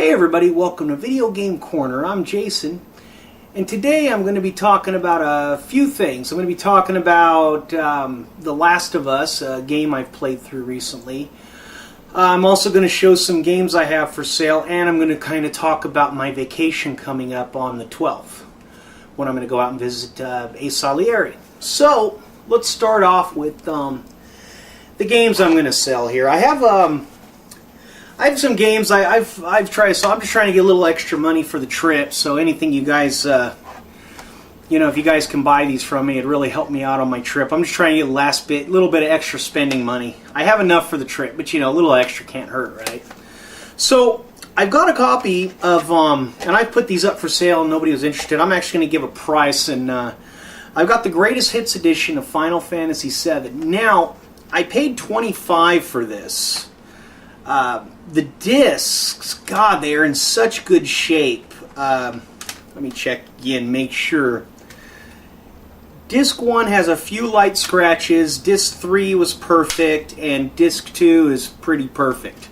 Hey everybody, welcome to Video Game Corner. I'm Jason, and today I'm going to be talking about a few things. I'm going to be talking about The Last of Us, a game I've played through recently. I'm also going to show some games I have for sale, and I'm going to kind of talk about my vacation coming up on the 12th, when I'm going to go out and visit Ace Salieri. So, let's start off with the games I'm going to sell here. I have some games I've tried, so I'm just trying to get a little extra money for the trip. So anything you guys, if you guys can buy these from me, it'd really help me out on my trip. I'm just trying to get a little bit of extra spending money. I have enough for the trip, but a little extra can't hurt, right? So I've got a copy of, and I put these up for sale. And nobody was interested. I'm actually going to give a price, and I've got the Greatest Hits edition of Final Fantasy VII. Now I paid $25 for this. The discs, God, they are in such good shape. Let me check again, make sure. Disc 1 has a few light scratches, Disc 3 was perfect, and Disc 2 is pretty perfect.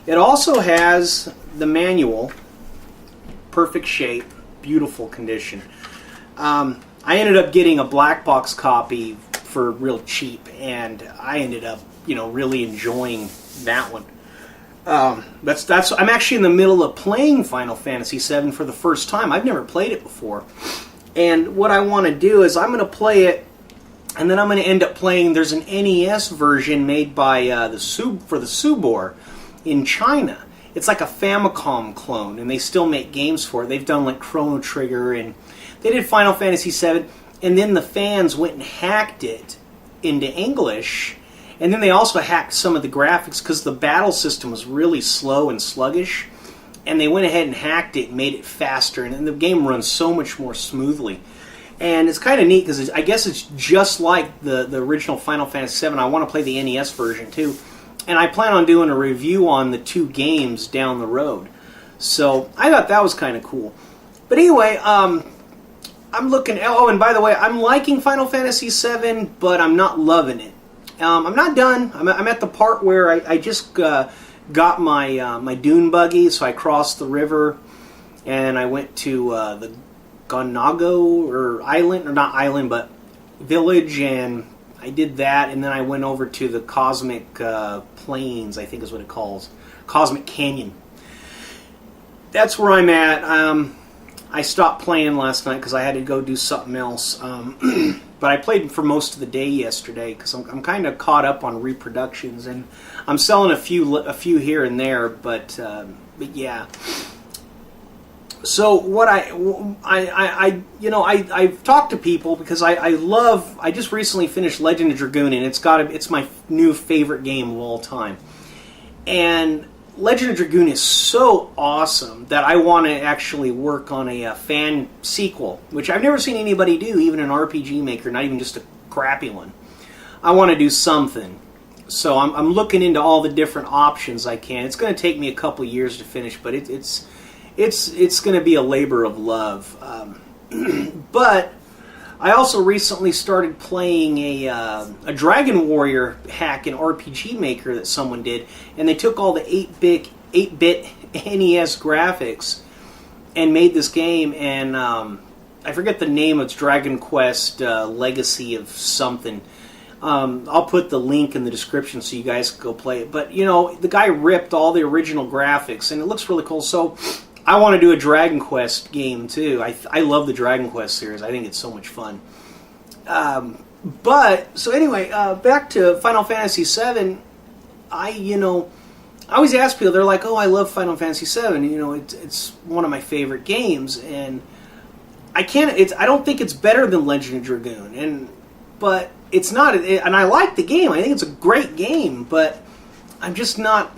It also has the manual, perfect shape, beautiful condition. I ended up getting a black box copy for real cheap, and I ended up, really enjoying that one. I'm actually in the middle of playing Final Fantasy VII for the first time. I've never played it before. And what I want to do is I'm going to play it, and then I'm going to end up playing, there's an NES version made by for the Subor in China. It's like a Famicom clone, and they still make games for it. They've done like Chrono Trigger, and they did Final Fantasy VII, and then the fans went and hacked it into English. And then they also hacked some of the graphics because the battle system was really slow and sluggish. And they went ahead and hacked it and made it faster. And the game runs so much more smoothly. And it's kind of neat because I guess it's just like the original Final Fantasy VII. I want to play the NES version too. And I plan on doing a review on the two games down the road. So I thought that was kind of cool. But anyway, I'm looking... Oh, and by the way, I'm liking Final Fantasy VII, but I'm not loving it. I'm not done. I'm at the part where I just got my dune buggy, so I crossed the river, and I went to the Gonago, or island, or not island, but village, and I did that, and then I went over to the Cosmic Plains, I think is what it calls, Cosmic Canyon. That's where I'm at. I stopped playing last night because I had to go do something else. But I played for most of the day yesterday because I'm kind of caught up on reproductions, and I'm selling a few here and there. But yeah. So what I've talked to people because I just recently finished Legend of Dragoon, and it's my new favorite game of all time, and Legend of Dragoon is so awesome that I want to actually work on a fan sequel, which I've never seen anybody do, even an RPG Maker, not even just a crappy one. I want to do something. So I'm looking into all the different options I can. It's going to take me a couple years to finish, but it's going to be a labor of love. But I also recently started playing a Dragon Warrior hack in RPG Maker that someone did, and they took all the 8-bit NES graphics and made this game, and I forget the name. It's Dragon Quest Legacy of something. I'll put the link in the description so you guys can go play it. But, the guy ripped all the original graphics, and it looks really cool. So I want to do a Dragon Quest game too. I love the Dragon Quest series. I think it's so much fun. So anyway, back to Final Fantasy VII. I always ask people. They're like, "Oh, I love Final Fantasy VII. It's one of my favorite games." And I don't think it's better than Legend of Dragoon. But it's not. And I like the game. I think it's a great game. But I'm just not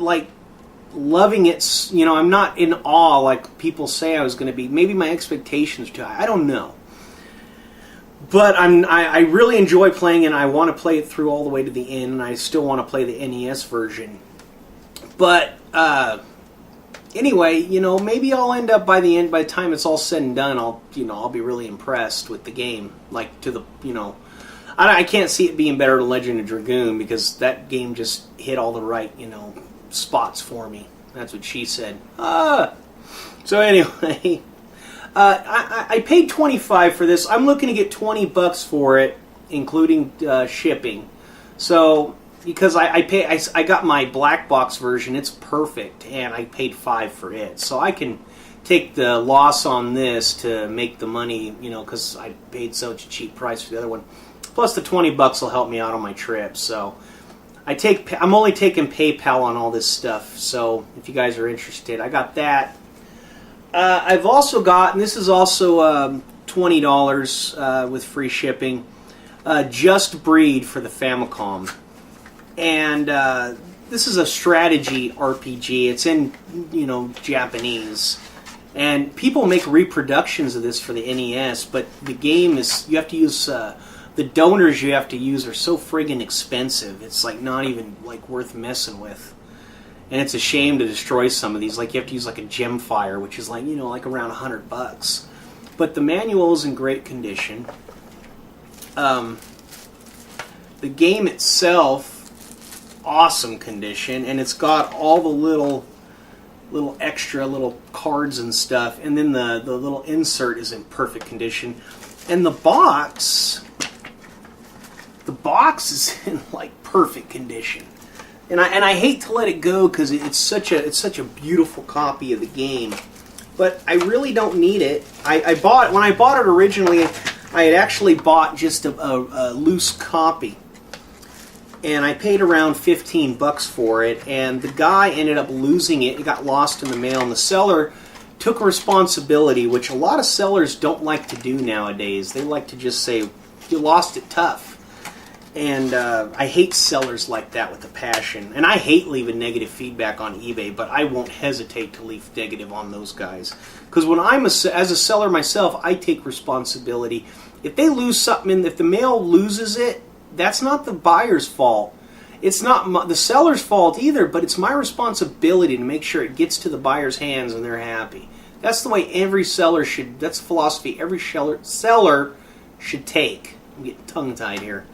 loving it. I'm not in awe like people say I was going to be. Maybe my expectations are too high. I don't know. But I really enjoy playing, and I want to play it through all the way to the end, and I still want to play the NES version. But anyway, maybe I'll end up by the time it's all said and done, I'll be really impressed with the game. I can't see it being better than Legend of Dragoon because that game just hit all the right, spots for me. That's what she said. So anyway, I paid $25 for this. I'm looking to get $20 for it, including shipping. So because I got my black box version, it's perfect, and I paid $5 for it. So I can take the loss on this to make the money, because I paid such a cheap price for the other one. Plus the $20 will help me out on my trip. So I'm only taking PayPal on all this stuff. So if you guys are interested, I got that. I've also got, and this is also $20 with free shipping, Just Breed for the Famicom. And this is a strategy RPG. It's in, Japanese. And people make reproductions of this for the NES, but the game is, you have to use, the donors you have to use are so friggin' expensive. It's like not even like worth messing with. And it's a shame to destroy some of these. Like you have to use like a Gemfire, which is like, like around $100. But the manual is in great condition. The game itself, awesome condition, and it's got all the little extra little cards and stuff, and then the little insert is in perfect condition. And the box is in like perfect condition. And I hate to let it go because it's such a beautiful copy of the game, but I really don't need it. When I bought it originally, I had actually bought just a loose copy, and I paid around $15 for it. And the guy ended up losing it; it got lost in the mail, and the seller took responsibility, which a lot of sellers don't like to do nowadays. They like to just say, "You lost it tough." And I hate sellers like that with a passion. And I hate leaving negative feedback on eBay, but I won't hesitate to leave negative on those guys. Because when as a seller myself, I take responsibility. If they lose something, if the mail loses it, that's not the buyer's fault. It's not the seller's fault either, but it's my responsibility to make sure it gets to the buyer's hands and they're happy. That's the way every seller should, that's the philosophy every seller should take. I'm getting tongue-tied here.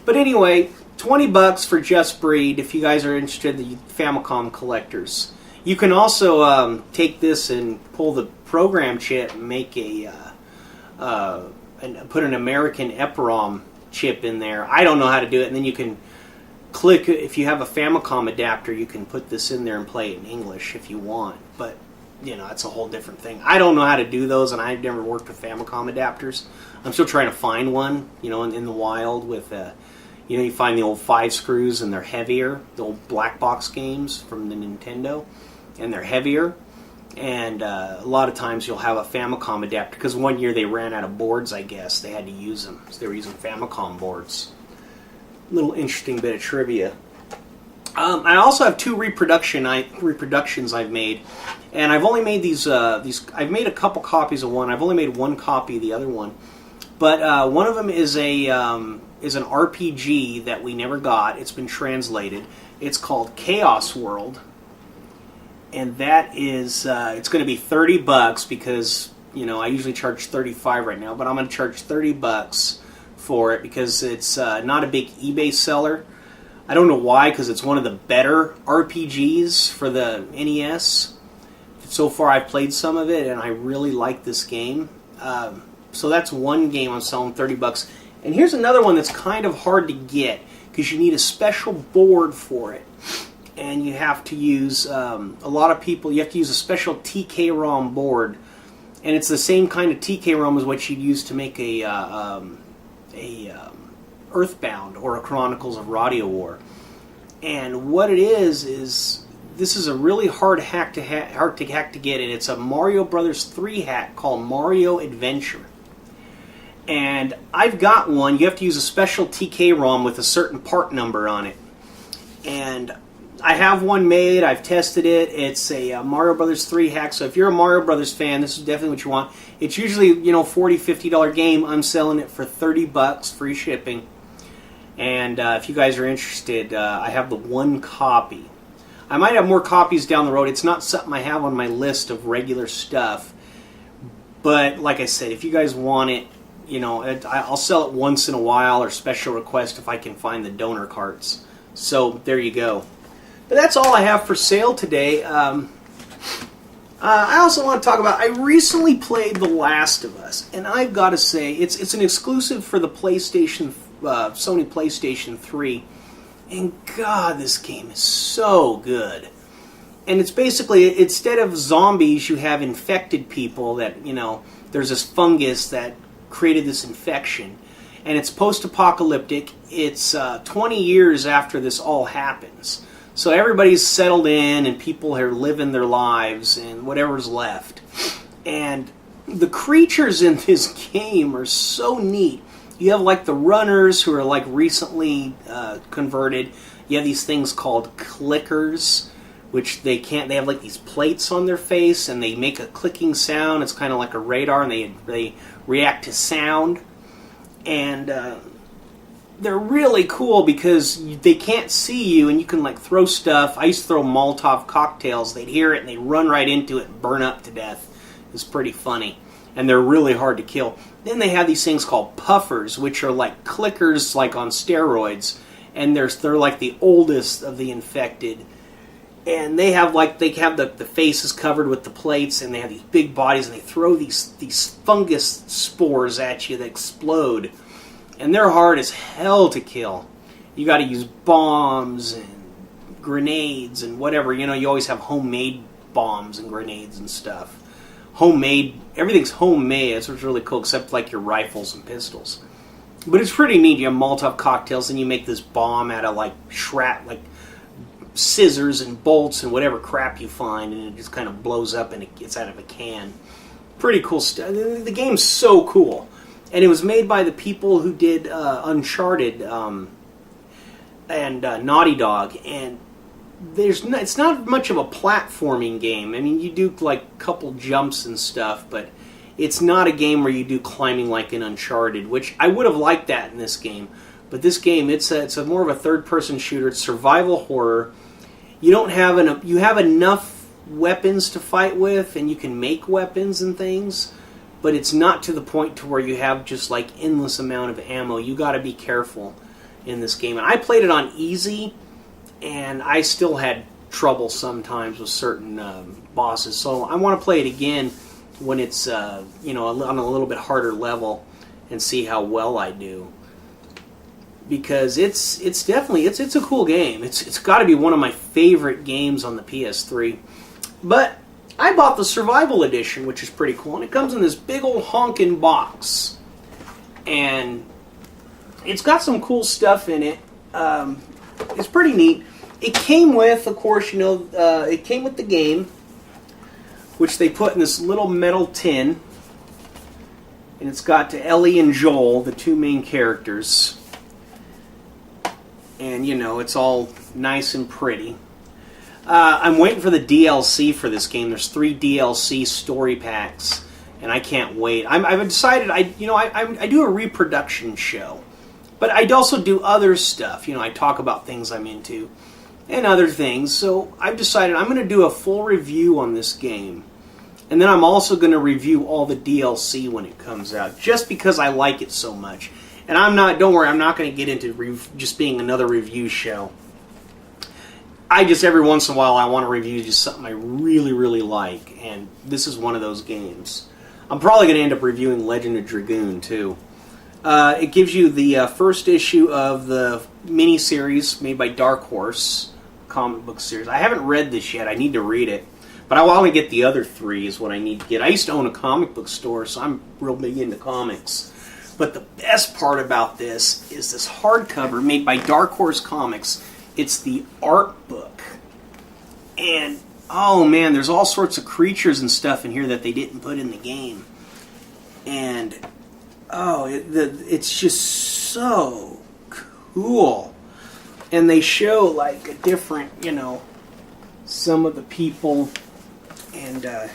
But anyway, $20 for Just Breed if you guys are interested in the Famicom collectors. You can also take this and pull the program chip and make and put an American EPROM chip in there. I don't know how to do it, and then you can click, if you have a Famicom adapter, you can put this in there and play it in English if you want. But, that's a whole different thing. I don't know how to do those, and I've never worked with Famicom adapters. I'm still trying to find one, in the wild with you find the old 5 screws and they're heavier, the old black box games from the Nintendo, and they're heavier. And a lot of times you'll have a Famicom adapter, because one year they ran out of boards, I guess. They had to use them, so they were using Famicom boards. Little interesting bit of trivia. I also have 2 reproductions I've made, and I've only made these. I've made a couple copies of one. I've only made one copy of the other one, but one of them is an RPG that we never got. It's been translated. It's called Chaos World, and that is it's going to be $30 because I usually charge $35 right now, but I'm going to charge $30 for it because it's not a big eBay seller. I don't know why, because it's one of the better RPGs for the NES. So far, I've played some of it, and I really like this game. So that's one game I'm selling $30. And here's another one that's kind of hard to get, because you need a special board for it. And you have to use, a lot of people, you have to use a special TK-ROM board. And it's the same kind of TK-ROM as what you'd use to make a Earthbound or a Chronicles of Radio War. And what it is this is a really hard hack to get, and it's a Mario Brothers 3 hack called Mario Adventure. And I've got one. You have to use a special TK-ROM with a certain part number on it. And I have one made. I've tested it. It's a Mario Brothers 3 hack. So if you're a Mario Brothers fan, this is definitely what you want. It's usually, $40, $50 game. I'm selling it for $30, free shipping. And if you guys are interested, I have the one copy. I might have more copies down the road. It's not something I have on my list of regular stuff. But like I said, if you guys want it, I'll sell it once in a while or special request if I can find the donor carts. So there you go. But that's all I have for sale today. I also want to talk about, I recently played The Last of Us, and I've got to say, it's an exclusive for the PlayStation, Sony PlayStation 3, and God, this game is so good. And it's basically, instead of zombies, you have infected people that, there's this fungus that created this infection. And it's post-apocalyptic. It's 20 years after this all happens. So everybody's settled in and people are living their lives and whatever's left. And the creatures in this game are so neat. You have like the runners who are like recently converted. You have these things called clickers, which they have like these plates on their face and they make a clicking sound. It's kind of like a radar, and they react to sound. And they're really cool because they can't see you, and you can like throw stuff. I used to throw Molotov cocktails. They'd hear it and they'd run right into it and burn up to death. It's pretty funny, and they're really hard to kill. Then they have these things called puffers, which are like clickers, like on steroids, and they're like the oldest of the infected. And they have the faces covered with the plates, and they have these big bodies, and they throw these fungus spores at you that explode. And they're hard as hell to kill. You got to use bombs and grenades and whatever. You always have homemade bombs and grenades and stuff. Everything's homemade. That's what's really cool, except like your rifles and pistols. But it's pretty neat. You have Molotov cocktails, and you make this bomb out of like scissors and bolts and whatever crap you find, and it just kind of blows up and it gets out of a can. Pretty cool stuff. The game's so cool. And it was made by the people who did Uncharted and Naughty Dog. And it's not much of a platforming game. I mean, you do like a couple jumps and stuff, but it's not a game where you do climbing like in Uncharted, which I would have liked that in this game. But this game, it's a more of a third-person shooter. It's survival horror. You have enough weapons to fight with, and you can make weapons and things, but it's not to the point to where you have just like endless amount of ammo. You got to be careful in this game. And I played it on easy, and I still had trouble sometimes with certain bosses. So I want to play it again when it's on a little bit harder level and see how well I do. Because it's definitely a cool game. It's got to be one of my favorite games on the PS3. But I bought the Survival Edition, which is pretty cool, and it comes in this big old honkin' box, and it's got some cool stuff in it. It's pretty neat. It came with, of course, it came with the game, which they put in this little metal tin, and it's got Ellie and Joel, the two main characters. And, it's all nice and pretty. I'm waiting for the DLC for this game. There's 3 DLC story packs, and I can't wait. I've decided, I do a reproduction show, but I also do other stuff. I talk about things I'm into and other things. So I've decided I'm going to do a full review on this game. And then I'm also going to review all the DLC when it comes out, just because I like it so much. And don't worry, I'm not going to get into just being another review show. Every once in a while, I want to review just something I really, really like. And this is one of those games. I'm probably going to end up reviewing Legend of Dragoon, too. It gives you the first issue of the miniseries made by Dark Horse comic book series. I haven't read this yet. I need to read it. But I want to get the other 3 is what I need to get. I used to own a comic book store, so I'm real big into comics. But the best part about this is this hardcover made by Dark Horse Comics. It's the art book. And, oh man, there's all sorts of creatures and stuff in here that they didn't put in the game. And, it's just so cool. And they show, like, a different, some of the people. And, let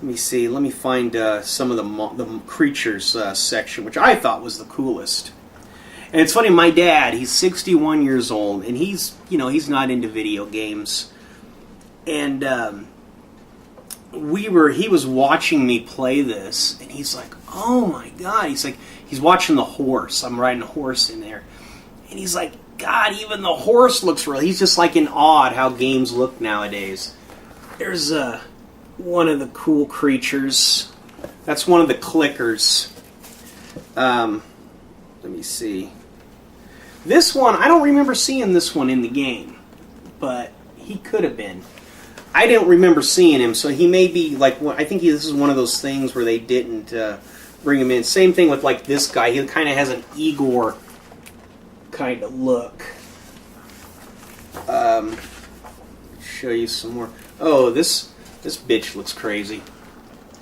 me see. Let me find some of the creatures section, which I thought was the coolest. And it's funny. My dad, he's 61 years old, and he's not into video games. And he was watching me play this, and he's like, "Oh my God!" He's watching the horse. I'm riding a horse in there, and he's like, "God, even the horse looks real." He's just like in awe at how games look nowadays. There's one of the cool creatures. That's one of the clickers. Let me see. This one, I don't remember seeing this one in the game, but he could have been. I don't remember seeing him, so he may be like, I think this is one of those things where they didn't bring him in. Same thing with like this guy. He kind of has an Igor kind of look. Show you some more. Oh, this bitch looks crazy.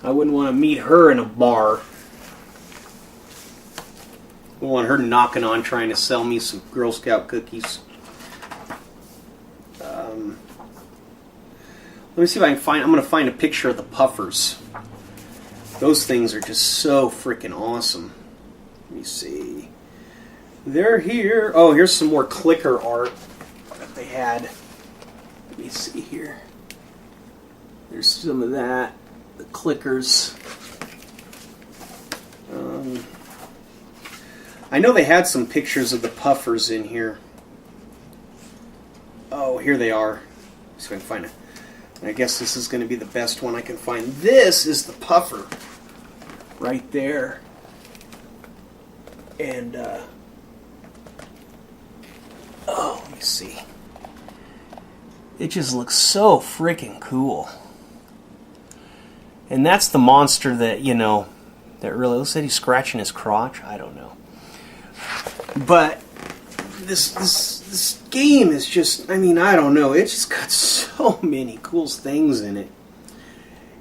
I wouldn't want to meet her in a bar. I want her knocking on trying to sell me some Girl Scout cookies. Let me see if I can find... I'm going to find a picture of the puffers. Those things are just so freaking awesome. Let me see. They're here. Oh, here's some more clicker art that they had. Let me see here. There's some of that. The clickers. I know they had some pictures of the puffers in here. Oh, here they are. See if I can find it. I guess this is going to be the best one I can find. This is the puffer. Right there. And, oh, let me see. It just looks so freaking cool. And that's the monster that, you know, that really looks like he's scratching his crotch. I don't know. But this game is just, I mean, I don't know. It just got so many cool things in it.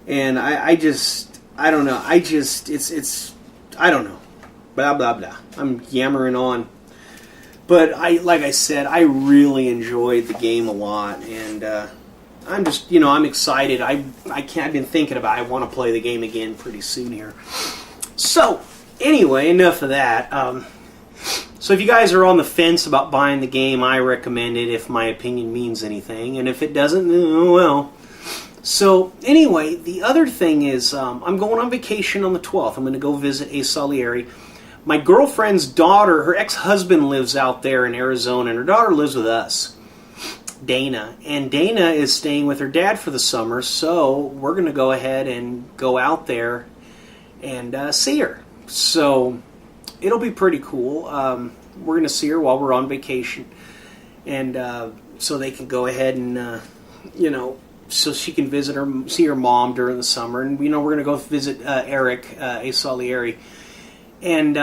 And I don't know. I don't know. Blah, blah, blah. I'm yammering on. But like I said, I really enjoyed the game a lot. And I'm just, you know, I'm excited. I've been thinking about, I want to play the game again pretty soon here. So, anyway, enough of that. So if you guys are on the fence about buying the game, I recommend it if my opinion means anything. And if it doesn't, oh well. So anyway, the other thing is I'm going on vacation on the 12th. I'm going to go visit A Salieri. My girlfriend's daughter, her ex-husband lives out there in Arizona, and her daughter lives with us, Dana. And Dana is staying with her dad for the summer, so we're going to go ahead and go out there and see her. So it'll be pretty cool. We're going to see her while we're on vacation. And so they can go ahead and, you know, so she can visit her, see her mom during the summer. And, you know, we're going to go visit Eric, A Salieri. And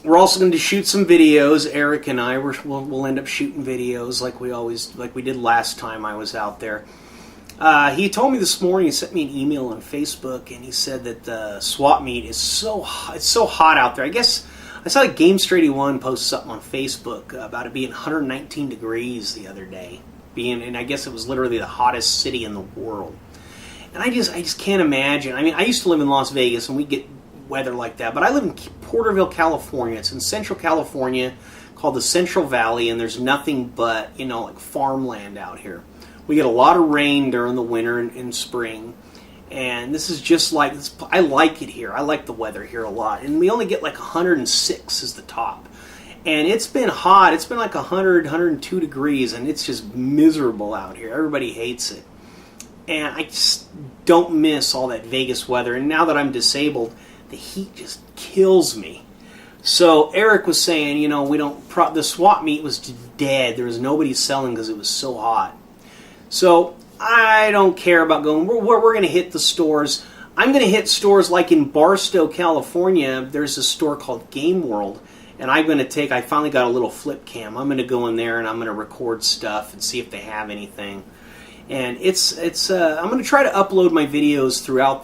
we're also going to shoot some videos. Eric and I, we'll end up shooting videos like we did last time I was out there. He told me this morning, he sent me an email on Facebook, and he said that the swap meet is so hot, it's so hot out there. I guess I saw like Games 81 post something on Facebook about it being 119 degrees the other day, and I guess it was literally the hottest city in the world. And I just can't imagine. I mean, I used to live in Las Vegas, and we get weather like that, but I live in Porterville, California. It's in Central California, called the Central Valley, and there's nothing but, you know, like farmland out here. We get a lot of rain during the winter and spring, and this is just like, I like it here. I like the weather here a lot, and we only get like 106 is the top, and it's been hot. It's been like 100, 102 degrees, and it's just miserable out here. Everybody hates it, and I just don't miss all that Vegas weather, and now that I'm disabled, the heat just kills me. So Eric was saying, you know, the swap meet was dead. There was nobody selling because it was so hot. So I don't care about going. We're going to hit the stores. I'm going to hit stores like in Barstow, California. There's a store called Game World, and I finally got a little flip cam. I'm going to go in there and I'm going to record stuff and see if they have anything. And I'm going to try to upload my videos throughout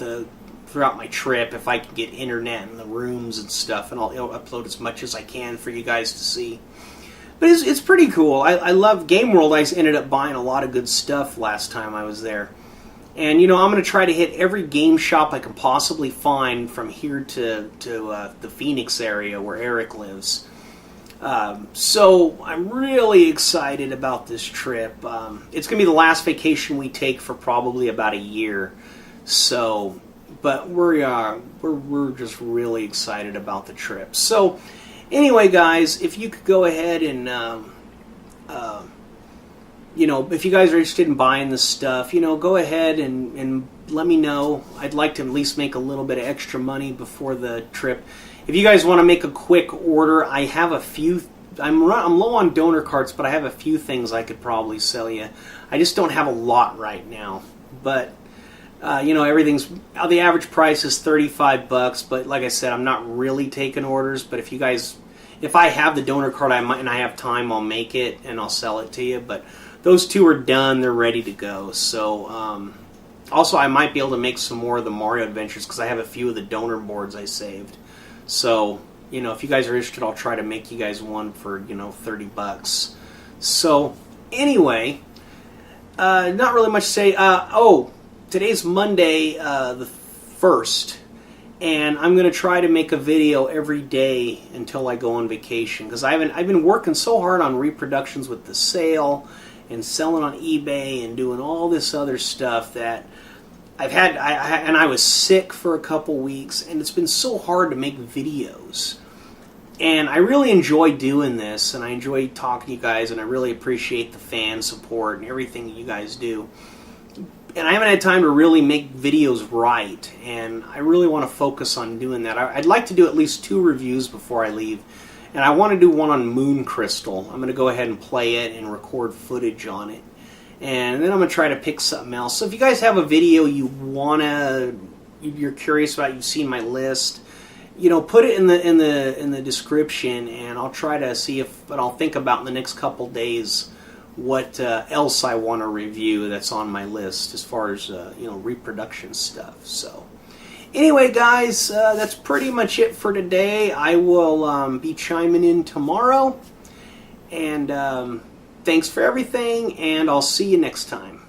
my trip if I can get internet in the rooms and stuff, and I'll upload as much as I can for you guys to see. But it's pretty cool. I love Game World. I ended up buying a lot of good stuff last time I was there. And, you know, I'm going to try to hit every game shop I can possibly find from here to the Phoenix area where Eric lives. So I'm really excited about this trip. It's going to be the last vacation we take for probably about a year. So, but we're just really excited about the trip. So, anyway, guys, if you could go ahead and if you guys are interested in buying this stuff, go ahead and let me know. I'd like to at least make a little bit of extra money before the trip. If you guys want to make a quick order, I have a few. I'm low on donor cards, but I have a few things I could probably sell you. I just don't have a lot right now. But everything's, the average price is $35. But like I said, I'm not really taking orders. But if I have the donor card, and I have time, I'll make it and I'll sell it to you. But those two are done; they're ready to go. So also, I might be able to make some more of the Mario Adventures because I have a few of the donor boards I saved. So if you guys are interested, I'll try to make you guys one for $30. So anyway, not really much to say. Today's Monday, the 1st, and I'm going to try to make a video every day until I go on vacation because I've been working so hard on reproductions with the sale and selling on eBay and doing all this other stuff that I was sick for a couple weeks, and it's been so hard to make videos. And I really enjoy doing this, and I enjoy talking to you guys, and I really appreciate the fan support and everything that you guys do. And I haven't had time to really make videos right, and I really want to focus on doing that. I'd like to do at least 2 reviews before I leave, and I want to do one on Moon Crystal. I'm going to go ahead and play it and record footage on it. And then I'm going to try to pick something else. So if you guys have a video you're curious about, you've seen my list, put it in the description, and I'll try to see but I'll think about in the next couple days what else I want to review that's on my list as far as reproduction stuff. So anyway, guys, that's pretty much it for today. I will be chiming in tomorrow, and thanks for everything, and I'll see you next time.